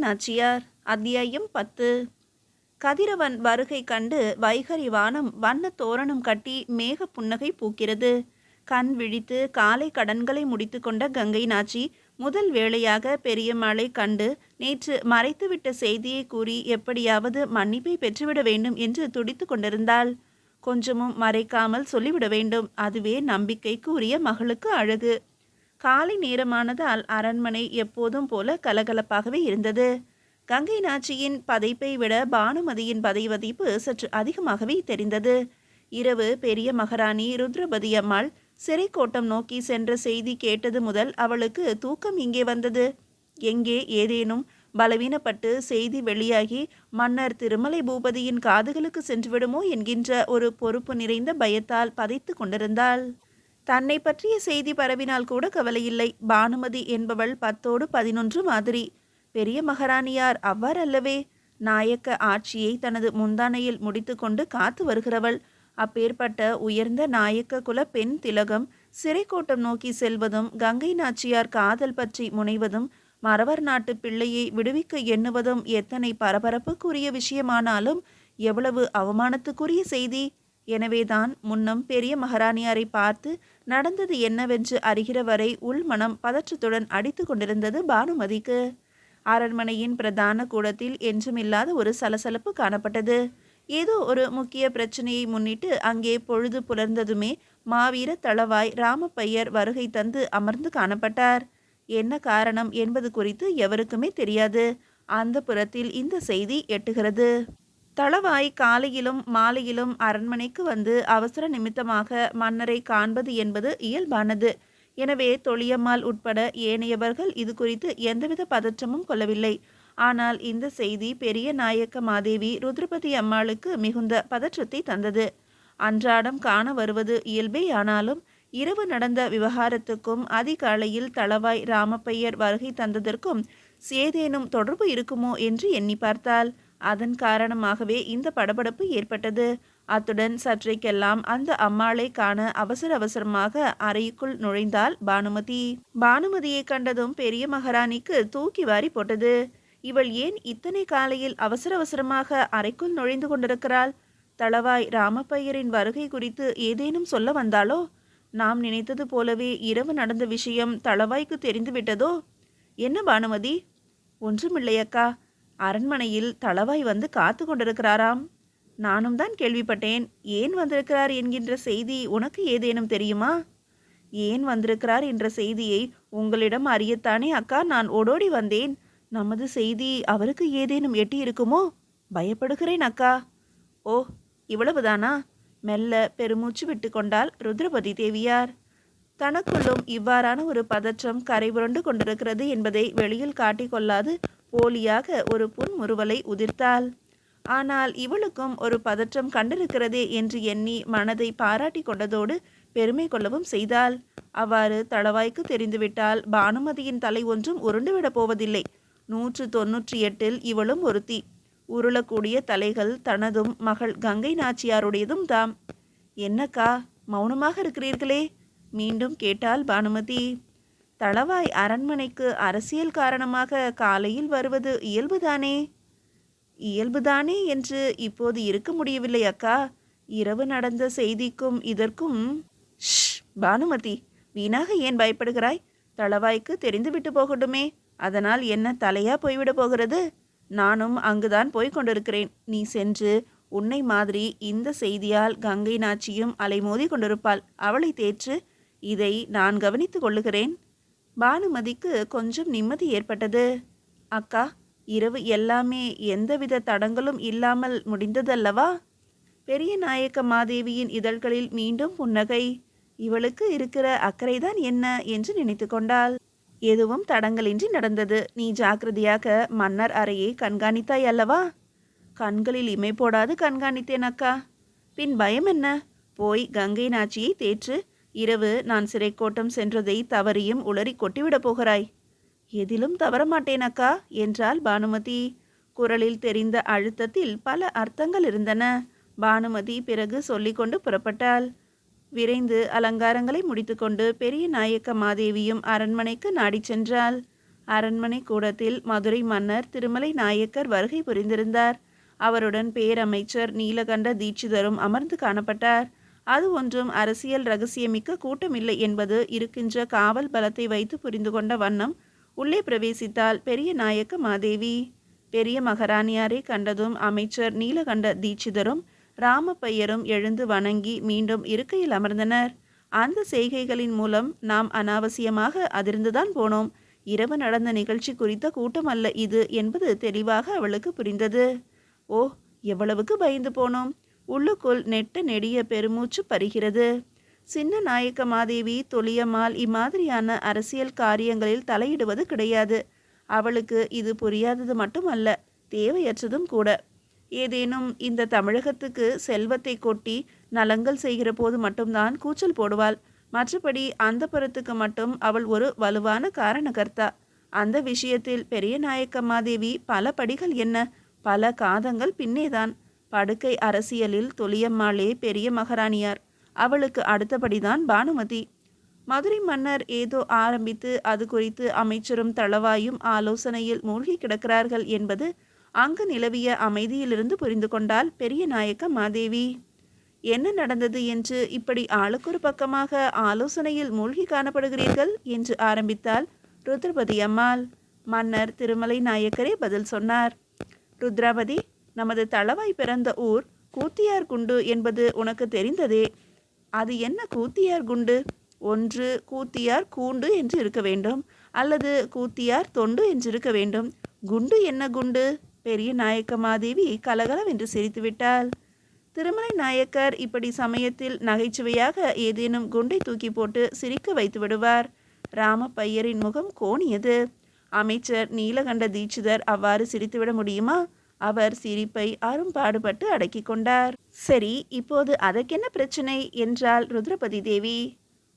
நாச்சியார். அத்தியாயம் 10. கதிரவன் வருகை கண்டு வைகரி வானம் வண்ண தோரணம் கட்டி மேக புன்னகை பூக்கிறது. கண் விழித்து காலை கடன்களை முடித்து கொண்ட கங்கை நாச்சி முதல் வேளையாக பெரியம்மாளை கண்டு நேற்று மறைத்துவிட்ட செய்தியை கூறி எப்படியாவது மன்னிப்பை பெற்றுவிட வேண்டும் என்று துடித்து கொண்டிருந்தாள். கொஞ்சமும் மறைக்காமல் சொல்லிவிட வேண்டும், அதுவே நம்பிக்கைக்கு உரிய மகளுக்கு அழகு. காலை நேரமானதால் அரண்மனை எப்போதும் போல கலகலப்பாகவே இருந்தது. கங்கை நாச்சியின் பதைப்பை விட பானுமதியின் பதைவதிப்பு சற்று அதிகமாகவே தெரிந்தது. இரவு பெரிய மகாராணி ருத்ரபதி அம்மாள் சிறை கோட்டம் நோக்கி சென்ற செய்தி கேட்டது முதல் அவளுக்கு தூக்கம் இங்கே வந்தது. எங்கே ஏதேனும் பலவீனப்பட்டு செய்தி வெளியாகி மன்னர் திருமலை பூபதியின் காதுகளுக்கு சென்றுவிடுமோ என்கின்ற ஒரு பொறுப்பு நிறைந்த பயத்தால் பதைத்து கொண்டிருந்தாள். தன்னை பற்றிய செய்தி பரவினால் கூட கவலையில்லை. பானுமதி என்பவள் 10ஓடு 11 மாதிரி. பெரிய மகாராணியார் அவ்வாறல்லவே. நாயக்க ஆட்சியை தனது முந்தானையில் முடித்து கொண்டு காத்து வருகிறவள். அப்பேற்பட்ட உயர்ந்த நாயக்க குல பெண் திலகம் சிறை கோட்டம் நோக்கி செல்வதும், கங்கை நாச்சியார் காதல் பற்றி முனைவதும், மறவர் நாட்டு பிள்ளையை விடுவிக்க எண்ணுவதும் எத்தனை பரபரப்புக்குரிய விஷயமானாலும் எவ்வளவு அவமானத்துக்குரிய செய்தி. எனவேதான் முன்னம் பெரிய மகாராணியாரை பார்த்து நடந்தது என்னவென்று அறிகிற வரை உள்மனம் பதற்றத்துடன் அடித்து கொண்டிருந்தது பானுமதிக்கு. அரண்மனையின் பிரதான கூடத்தில் என்றுமில்லாத ஒரு சலசலப்பு காணப்பட்டது. ஏதோ ஒரு முக்கிய பிரச்சனையை முன்னிட்டு அங்கே பொழுது புலர்ந்ததுமே மாவீர தளவாய் ராமப்பையர் வருகை தந்து அமர்ந்து காணப்பட்டார். என்ன காரணம் என்பது குறித்து எவருக்குமே தெரியாது. அந்த புறத்தில் இந்த செய்தி எட்டுகிறது. தளவாய் காலையிலும் மாலையிலும் அரண்மனைக்கு வந்து அவசர நிமித்தமாக மன்னரை காண்பது என்பது இயல்பானது. எனவே தொழியம்மாள் உட்பட ஏனையவர்கள் இது குறித்து எந்தவித பதற்றமும் கொள்ளவில்லை. ஆனால் இந்த செய்தி பெரிய நாயக்க மாதேவி ருத்ரபதி அம்மாளுக்கு மிகுந்த பதற்றத்தை தந்தது. அன்றாடம் காண வருவது இயல்பே. ஆனாலும் இரவு நடந்த விவகாரத்துக்கும் அதிகாலையில் தளவாய் ராமப்பையர் வருகை தந்ததற்கும் ஏதேனும் தொடர்பு இருக்குமோ என்று எண்ணி பார்த்தாள். அதன் காரணமாகவே இந்த படபடப்பு ஏற்பட்டது. அத்துடன் சற்றைக்கெல்லாம் அந்த அம்மாளை காண அவசர அவசரமாக அறைக்குள் நுழைந்தாள் பானுமதி. பானுமதியை கண்டதும் பெரிய மகாராணிக்கு தூக்கி வாரி போட்டது. இவள் ஏன் இத்தனை காலையில் அவசர அவசரமாக அறைக்குள் நுழைந்து கொண்டிருக்கிறாள்? தளவாய் ராமப்பையரின் வருகை குறித்து ஏதேனும் சொல்ல வந்தாளோ? நாம் நினைத்தது போலவே இரவு நடந்த விஷயம் தளவாய்க்கு தெரிந்து விட்டதோ? என்ன பானுமதி? ஒன்றுமில்லையக்கா, அரண்மனையில் தளவாய் வந்து காத்து கொண்டிருக்கிறாராம். நானும் தான் கேள்விப்பட்டேன். ஏன் வந்திருக்கிறார் என்கின்ற செய்தி உனக்கு ஏதேனும் தெரியுமா? ஏன் வந்திருக்கிறார் என்ற செய்தியை உங்களிடம் அறியத்தானே அக்கா நான் ஓடோடி வந்தேன். நமது செய்தி அவருக்கு ஏதேனும் எட்டி இருக்குமோ? பயப்படுகிறேன் அக்கா. ஓ, இவ்வளவுதானா? மெல்ல பெருமூச்சு விட்டு கொண்டாள் ருத்ரபதி தேவியார். தனக்குள்ளும் இவ்வாறான ஒரு பதற்றம் கரைபுரண்டு கொண்டிருக்கிறது என்பதை வெளியில் காட்டிக்கொள்ளாது போலியாக ஒரு புன்முறுவலை உதிர்த்தாள். ஆனால் இவளுக்கும் ஒரு பதற்றம் கண்டிருக்கிறதே என்று எண்ணி மனதை பாராட்டி கொண்டதோடு பெருமை கொள்ளவும் செய்தாள். அவ்வாறு தளவாய்க்கு தெரிந்துவிட்டால் பானுமதியின் தலை ஒன்றும் உருண்டுவிடப் போவதில்லை. 198இல் இவளும் ஒருத்தி. உருளக்கூடிய தலைகள் தனதும் மகள் கங்கை நாச்சியாருடையதும் தாம். என்னக்கா மௌனமாக இருக்கிறீர்களே? மீண்டும் கேட்டாள் பானுமதி. தளவாய் அரண்மனைக்கு அரசியல் காரணமாக காலையில் வருவது இயல்புதானே? இயல்புதானே என்று இப்போது இருக்க முடியவில்லை அக்கா. இரவு நடந்த செய்திக்கும் இதற்கும். ஷ் பானுமதி, வீணாக ஏன் பயப்படுகிறாய்? தளவாய்க்கு தெரிந்துவிட்டு போகட்டுமே. அதனால் என்ன தலையா போய்விட போகிறது? நானும் அங்குதான் போய்க் கொண்டிருக்கிறேன். நீ சென்று உன்னை மாதிரி இந்த செய்தியால் கங்கை நாச்சியும் அலைமோதி கொண்டிருப்பாள். அவளை தேற்று. இதை நான் கவனித்து கொள்ளுகிறேன். பானுமதிக்கு கொஞ்சம் நிம்மதி ஏற்பட்டது. அக்கா, இரவு எல்லாமே எந்தவித தடங்களும் இல்லாமல் முடிந்ததல்லவா? பெரிய நாயக்க மாதேவியின் இதழ்களில் மீண்டும் புன்னகை. இவளுக்கு இருக்கிற அக்கறைதான் என்ன என்று நினைத்து கொண்டாள். எதுவும் தடங்களின்றி நடந்தது. நீ ஜாக்கிரதையாக மன்னர் அறையை கண்காணித்தாய் அல்லவா? கண்களில் இமை போடாது கண்காணித்தேன் அக்கா. பின் பயம் என்ன? போய் கங்கை நாச்சியை தேற்று. இரவு நான் சிறைக்கோட்டம் சென்றதை தவறியும் உளறி கொட்டிவிடப் போகிறாய். எதிலும் தவறமாட்டேன் அக்கா என்றாள் பானுமதி. குரலில் தெரிந்த அழுத்தத்தில் பல அர்த்தங்கள் இருந்தன. பானுமதி பிறகு சொல்லிக்கொண்டு புறப்பட்டாள். விரைந்து அலங்காரங்களை முடித்துக்கொண்டு பெரிய நாயக்க மாதேவியும் அரண்மனைக்கு நாடி சென்றாள். அரண்மனை கூடத்தில் மதுரை மன்னர் திருமலை நாயக்கர் வருகை புரிந்திருந்தார். அவருடன் பேரமைச்சர் நீலகண்ட தீட்சிதரும் அமர்ந்து காணப்பட்டார். அது ஒன்றும் அரசியல் இரகசியமிக்க கூட்டமில்லை என்பது இருக்கின்ற காவல் பலத்தை வைத்து புரிந்து கொண்ட வண்ணம் உள்ளே பிரவேசித்தால் பெரிய நாயக்க மாதேவி. பெரிய மகாராணியாரை கண்டதும் அமைச்சர் நீலகண்ட தீட்சிதரும் ராமப்பையரும் எழுந்து வணங்கி மீண்டும் இருக்கையில் அமர்ந்தனர். அந்த செய்கைகளின் மூலம் நாம் அனாவசியமாக அதிர்ந்துதான் போனோம். இரவு நடந்த நிகழ்ச்சி குறித்த கூட்டம் அல்ல இது என்பது தெளிவாக அவளுக்கு புரிந்தது. ஓ, எவ்வளவுக்கு பயந்து போனோம்! உள்ளுக்குள் நெட்ட நெடிய பெருமூச்சு பறிகிறது. சின்ன நாயக்க மாதேவி தொலியம்மாள் இம்மாதிரியான அரசியல் காரியங்களில் தலையிடுவது கிடையாது. அவளுக்கு இது புரியாதது மட்டுமல்ல, தேவையற்றதும் கூட. ஏதேனும் இந்த தமிழகத்துக்கு செல்வத்தை கொட்டி நலங்கள் செய்கிற போது மட்டும்தான் கூச்சல் போடுவாள். மற்றபடி அந்த புறத்துக்கு மட்டும் அவள் ஒரு வலுவான காரணகர்த்தா. அந்த விஷயத்தில் பெரிய நாயக்க மாதேவி பல படிகள் என்ன, பல காதங்கள் பின்னேதான். படுக்கை அரசியலில் தொலியம்மாளே பெரிய மகாராணியார். அவளுக்கு அடுத்தபடிதான் பானுமதி. மதுரை மன்னர் ஏதோ ஆரம்பித்து அது குறித்து அமைச்சரும் தளவாயும் ஆலோசனையில் மூழ்கி கிடக்கிறார்கள் என்பது அங்கு நிலவிய அமைதியிலிருந்து புரிந்து கொண்டால் பெரிய நாயக்க மாதேவி. என்ன நடந்தது என்று இப்படி ஆளுக்கொரு பக்கமாக ஆலோசனையில் மூழ்கி காணப்படுகிறீர்கள் என்று ஆரம்பித்தால் ருத்ரபதி அம்மாள். மன்னர் திருமலை நாயக்கரே பதில் சொன்னார். ருத்ராபதி, நமது தளவாய் பிறந்த ஊர் கூத்தியார் குண்டு என்பது உனக்கு தெரிந்ததே. அது என்ன கூத்தியார் குண்டு? ஒன்று கூத்தியார் கூண்டு என்று இருக்க வேண்டும், அல்லது கூத்தியார் தொண்டு என்று இருக்க வேண்டும். குண்டு என்ன குண்டு? பெரிய நாயக்க மாதேவி கலகலவென்று சிரித்துவிட்டாள். திருமலை நாயக்கர் இப்படி சமயத்தில் நகைச்சுவையாக ஏதேனும் குண்டை தூக்கி போட்டு சிரிக்க வைத்து விடுவார். ராமப்பையரின் முகம் கோணியது. அமைச்சர் நீலகண்ட தீட்சிதர் அவ்வாறு சிரித்துவிட முடியுமா? அவர் சிரிப்பை அரும்பாடுபட்டு அடக்கி கொண்டார். சரி, இப்போது அதற்கென்ன பிரச்சனை என்றாள் ருத்ரபதி தேவி.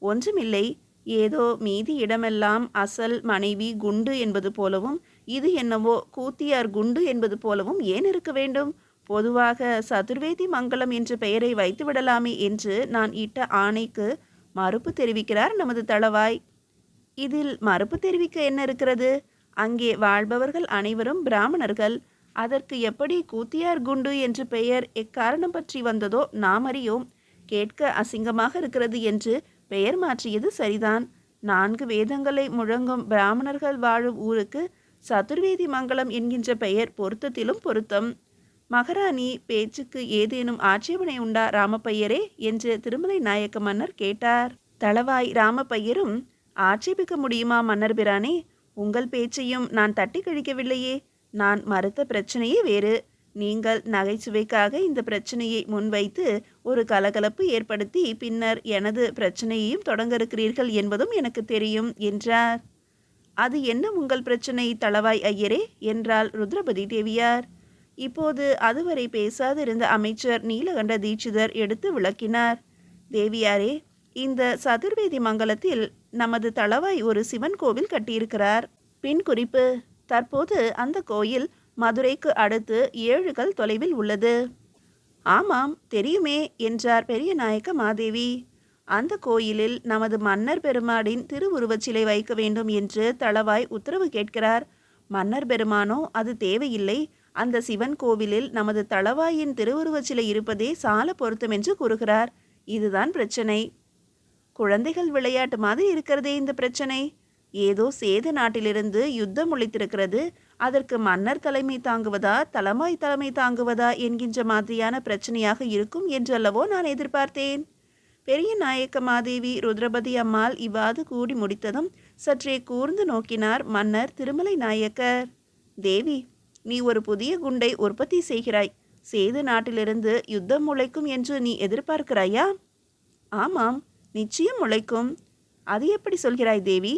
ஒன்றுமில்லை. ஏதோ மீதி இடமெல்லாம் அசல் மனைவி குண்டு என்பது போலவும் இது என்னவோ கூத்தியார் குண்டு என்பது போலவும் ஏன் இருக்க வேண்டும்? பொதுவாக சதுர்வேதி மங்கலம் என்ற பெயரை வைத்து விடலாமே என்று நான் இட்ட ஆணைக்கு மறுப்பு தெரிவிக்கிறார் நமது தளவாய். இதில் மறுப்பு தெரிவிக்க என்ன இருக்கிறது? அங்கே வாழ்பவர்கள் அனைவரும் பிராமணர்கள். அதற்கு எப்படி கூத்தியார் குண்டு என்று பெயர் எக்காரணம் பற்றி வந்ததோ நாம் அறியோம். கேட்க அசிங்கமாக இருக்கிறது என்று பெயர் மாற்றியது சரிதான். 4 வேதங்களை முழங்கும் பிராமணர்கள் வாழும் ஊருக்கு சதுர்வேதி மங்கலம் என்கின்ற பெயர் பொருத்தத்திலும் பொருத்தம். மகாராணி பேச்சுக்கு ஏதேனும் ஆட்சேபனை உண்டா ராமப்பையரே என்று திருமலை நாயக்க மன்னர் கேட்டார். தளவாய் ராமப்பையரும், ஆட்சேபிக்க முடியுமா மன்னர் பிரானே? உங்கள் பேச்சையும் நான் தட்டி கழிக்கவில்லையே. நான் மறுத்த பிரச்சனையே வேறு. நீங்கள் நகைச்சுவைக்காக இந்த பிரச்சனையை முன்வைத்து ஒரு கலகலப்பு ஏற்படுத்தி பின்னர் எனது பிரச்சனையையும் தொடங்க இருக்கிறீர்கள் என்பதும் எனக்கு தெரியும் என்றார். அது என்ன உங்கள் பிரச்சனை தளவாய் ஐயரே என்றாள் ருத்ரபதி தேவியார். இப்போது அதுவரை பேசாதிருந்த அமைச்சர் நீலகண்ட தீட்சிதர் எடுத்து விளக்கினார். தேவியாரே, இந்த சதுர்வேதி மங்கலத்தில் நமது தளவாய் ஒரு சிவன் கோவில் கட்டியிருக்கிறார். பின் குறிப்பு: தற்போது அந்த கோயில் மதுரைக்கு அடுத்து 7 கல் தொலைவில் உள்ளது. ஆமாம், தெரியுமே என்றார் பெரிய நாயக்க மாதேவி. அந்த கோயிலில் நமது மன்னர் பெருமாளின் திருவுருவச் சிலை வைக்க வேண்டும் என்று தளவாய் உத்தரவு கேட்கிறார். மன்னர் பெருமானோ அது தேவையில்லை, அந்த சிவன் கோவிலில் நமது தளவாயின் திருவுருவச் சிலை இருப்பதே சால பொருத்தம் என்று கூறுகிறார். இதுதான் பிரச்சனை. குழந்தைகள் விளையாட்டு மாதிரி இருக்கிறதே இந்த பிரச்சனை. ஏதோ சேது நாட்டிலிருந்து யுத்தம் முளைத்திருக்கிறது. அதற்கு மன்னர் தலைமை தாங்குவதா தளவாய் தலைமை தாங்குவதா என்கின்ற மாதிரியான பிரச்சனையாக இருக்கும் என்றல்லவோ நான் எதிர்பார்த்தேன். பெரிய நாயக்க மாதேவி ருத்ரபதி அம்மாள் இவ்வாறு கூடி முடித்ததும் சற்றே கூர்ந்து நோக்கினார் மன்னர் திருமலை நாயக்கர். தேவி, நீ ஒரு புதிய குண்டை உற்பத்தி செய்கிறாய். சேது நாட்டிலிருந்து யுத்தம் முளைக்கும் என்று நீ எதிர்பார்க்கிறாயா? ஆமாம், நிச்சயம் முளைக்கும். அது எப்படி சொல்கிறாய் தேவி?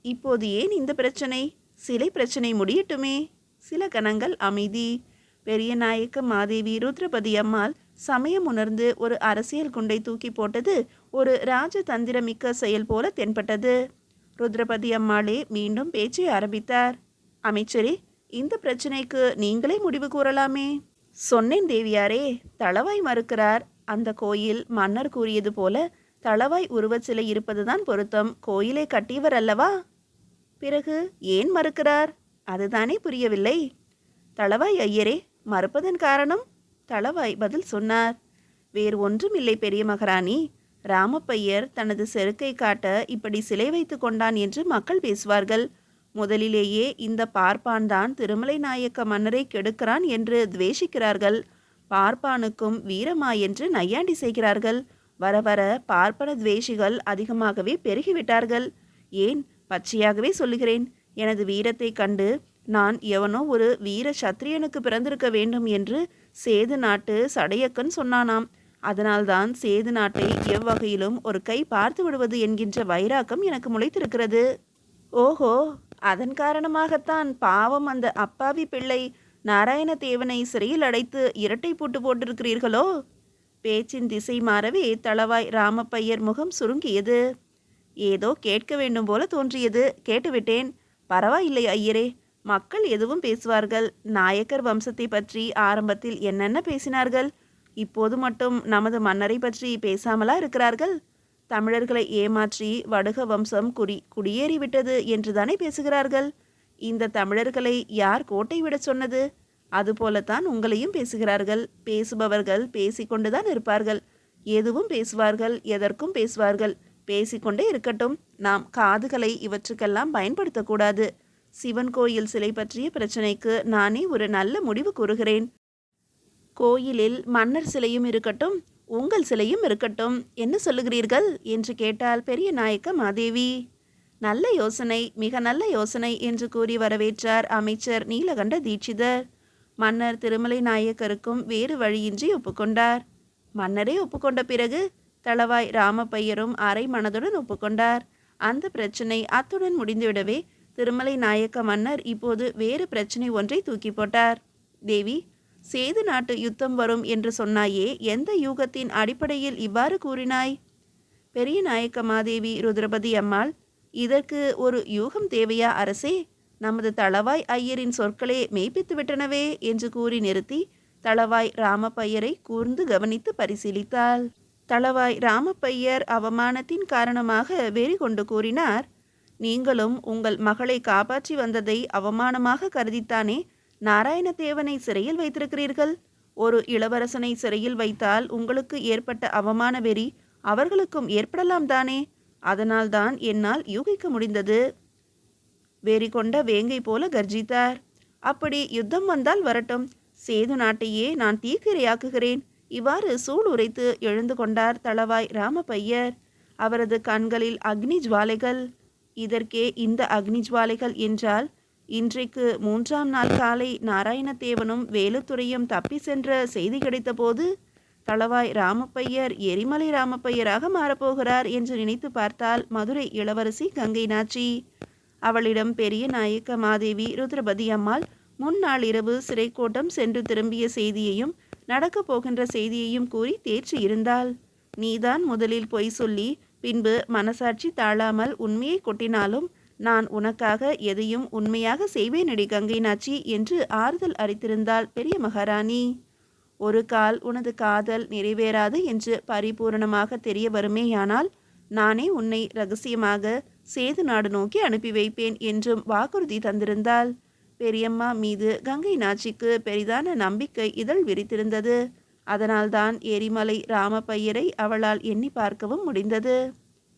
இப்போது ஏன் இந்த பிரச்சனை? சிலை பிரச்சனை முடியட்டுமே. சில கணங்கள் அமைதி. பெரிய நாயக்க மாதேவி ருத்ரபதி அம்மாள் சமயம் உணர்ந்து ஒரு அரசியல் குண்டை தூக்கி போட்டது ஒரு ராஜதந்திரமிக்க செயல் போல தென்பட்டது. ருத்ரபதி அம்மாளே மீண்டும் பேச்சை ஆரம்பித்தார். அமைச்சரே, இந்த பிரச்சனைக்கு நீங்களே முடிவு கூறலாமே. சொன்னேன் தேவியாரே, தளவாய் மறுக்கிறார். அந்த கோயில் மன்னர் கூறியது போல தளவாய் உருவச்சிலை இருப்பதுதான் பொருத்தம். கோயிலை கட்டியவர் அல்லவா? பிறகு ஏன் மறுக்கிறார்? அதுதானே புரியவில்லை. தளவாய் ஐயரே, மறுப்பதன் காரணம்? தளவாய் பதில் சொன்னார். வேறு ஒன்றுமில்லை பெரிய மகாராணி. ராமப்பையர் தனது செருக்கை காட்ட இப்படி சிலை வைத்து கொண்டான் என்று மக்கள் பேசுவார்கள். முதலிலேயே இந்த பார்ப்பான் தான் திருமலை நாயக்க மன்னரை கெடுக்கிறான் என்று துவேஷிக்கிறார்கள். பார்ப்பானுக்கும் வீரமா என்று நையாண்டி செய்கிறார்கள். வர வர பார்ப்பன துவேஷிகள் அதிகமாகவே பெருகிவிட்டார்கள். ஏன், பச்சையாகவே சொல்லுகிறேன், எனது வீரத்தை கண்டு நான் எவனோ ஒரு வீர சத்திரியனுக்கு பிறந்திருக்க வேண்டும் என்று சேது நாட்டு சடையக்கன் சொன்னானாம். அதனால்தான் சேது நாட்டை எவ்வகையிலும் ஒரு கை பார்த்து விடுவது என்கின்ற வைராக்கம் எனக்கு முளைத்திருக்கிறது. ஓஹோ, அதன் காரணமாகத்தான் பாவம் அந்த அப்பாவி பிள்ளை நாராயணதேவனை சிறையில் அடைத்து இரட்டை பூட்டு போட்டிருக்கிறீர்களோ? பேச்சின் திசை மாறவே தளவாய் ராமப்பையர் முகம் சுருங்கியது. ஏதோ கேட்க வேண்டும் போல தோன்றியது. கேட்டுவிட்டேன். பரவாயில்லை ஐயரே. மக்கள் எதுவும் பேசுவார்கள். நாயக்கர் வம்சத்தை பற்றி ஆரம்பத்தில் என்னென்ன பேசினார்கள். இப்போது மட்டும் நமது மன்னரை பற்றி பேசாமலா இருக்கிறார்கள்? தமிழர்களை ஏமாற்றி வடுக வம்சம் குடியேறிவிட்டது என்றுதானே பேசுகிறார்கள். இந்த தமிழர்களை யார் கோட்டை விட சொன்னது? அதுபோலத்தான் உங்களையும் பேசுகிறார்கள். பேசுபவர்கள் பேசிக்கொண்டுதான் இருப்பார்கள். எதுவும் பேசுவார்கள், எதற்கும் பேசுவார்கள். பேசிக்கொண்டே இருக்கட்டும். நாம் காதுகளை இவற்றுக்கெல்லாம் பயன்படுத்தக்கூடாது. சிவன் கோயில் சிலை பற்றிய பிரச்சனைக்கு நானே ஒரு நல்ல முடிவு கூறுகிறேன். கோயிலில் மன்னர் சிலையும் இருக்கட்டும், உங்கள் சிலையும் இருக்கட்டும். என்ன சொல்லுகிறீர்கள் என்று கேட்டால் பெரிய நாயக்க மாதேவி. நல்ல யோசனை, மிக நல்ல யோசனை என்று கூறி வரவேற்றார் அமைச்சர் நீலகண்ட தீட்சிதர். மன்னர் திருமலை நாயக்கருக்கும் வேறு வழியின்றி ஒப்புக்கொண்டார். மன்னரே ஒப்புக்கொண்ட பிறகு தளவாய் ராமப்பையரும் அரை மனதுடன் ஒப்புக்கொண்டார். அந்த பிரச்சனை அத்துடன் முடிந்துவிடவே திருமலை நாயக்க மன்னர் இப்போது வேறு பிரச்சனை ஒன்றை தூக்கி போட்டார். தேவி, சேது நாட்டு யுத்தம் வரும் என்று சொன்னாயே, எந்த யூகத்தின் அடிப்படையில் இவ்வாறு கூறினாய்? பெரிய நாயக்க மாதேவி ருத்ரபதி அம்மாள், இதற்கு ஒரு யூகம் தேவையா அரசே? நமது தளவாய் ஐயரின் சொற்களே மெய்ப்பித்து விட்டனவே என்று கூறி நிறுத்தி தளவாய் ராமப்பையரை கூர்ந்து கவனித்து பரிசீலித்தாள். தளவாய் ராமப்பையர் அவமானத்தின் காரணமாக வெறி கொண்டு கூறினார். நீங்களும் உங்கள் மகளை காப்பாற்றி வந்ததை அவமானமாக கருதித்தானே நாராயணதேவனை சிறையில் வைத்திருக்கிறீர்கள். ஒரு இளவரசனை சிறையில் வைத்தால் உங்களுக்கு ஏற்பட்ட அவமான வெறி அவர்களுக்கும் ஏற்படலாம் தானே? அதனால்தான் என்னால் யூகிக்க முடிந்தது. வெறி கொண்ட வேங்கை போல கர்ஜித்தார். அப்படி யுத்தம் வந்தால் வரட்டும், சேது நாட்டையே நான் தீக்கிரையாக்குகிறேன். இவ்வாறு சூள் உரைத்து எழுந்து கொண்டார் தளவாய் ராமப்பையர். அவரது கண்களில் அக்னி ஜுவாலைகள். இதற்கே இந்த அக்னி ஜுவாலைகள் என்றால், இன்றைக்கு 3ஆம் நாள் காலை நாராயணதேவனும் வேலுத்துறையும் தப்பி சென்ற செய்தி கிடைத்த போது தளவாய் ராமப்பையர் எரிமலை ராமப்பையராக மாறப்போகிறார் என்று நினைத்து பார்த்தால் மதுரை இளவரசி கங்கை நாச்சி, அவளிடம் பெரிய நாயக்க மாதேவி ருத்ரபதி அம்மாள் முன்னாள் இரவு சிறைக்கோட்டம் சென்று திரும்பிய செய்தியையும் நடக்கப் போகின்ற செய்தியையும் கூறி தேற்றி இருந்தாள். நீதான் முதலில் பொய் சொல்லி பின்பு மனசாட்சி தாழாமல் உண்மையை கொட்டினாலும் நான் உனக்காக எதையும் உண்மையாக செய்வேனடி கங்கை நாச்சி என்று ஆறுதல் அளித்திருந்தாள் பெரிய மகாராணி. ஒரு கால் உனது காதல் நிறைவேறாது என்று பரிபூரணமாக தெரிய வருமேயானால் நானே உன்னை ரகசியமாக சேது நாடு நோக்கி அனுப்பி வைப்பேன் என்றும் வாக்குறுதி தந்திருந்தாள். பெரியம்மா மீது கங்கை நாச்சிக்கு பெரிதான நம்பிக்கை இதழ் விரித்திருந்தது. அதனால்தான் எரிமலை ராமப்பையரை அவளால் எண்ணி பார்க்கவும் முடிந்தது.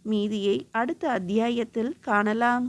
மீதியை அடுத்த அத்தியாயத்தில் காணலாம்.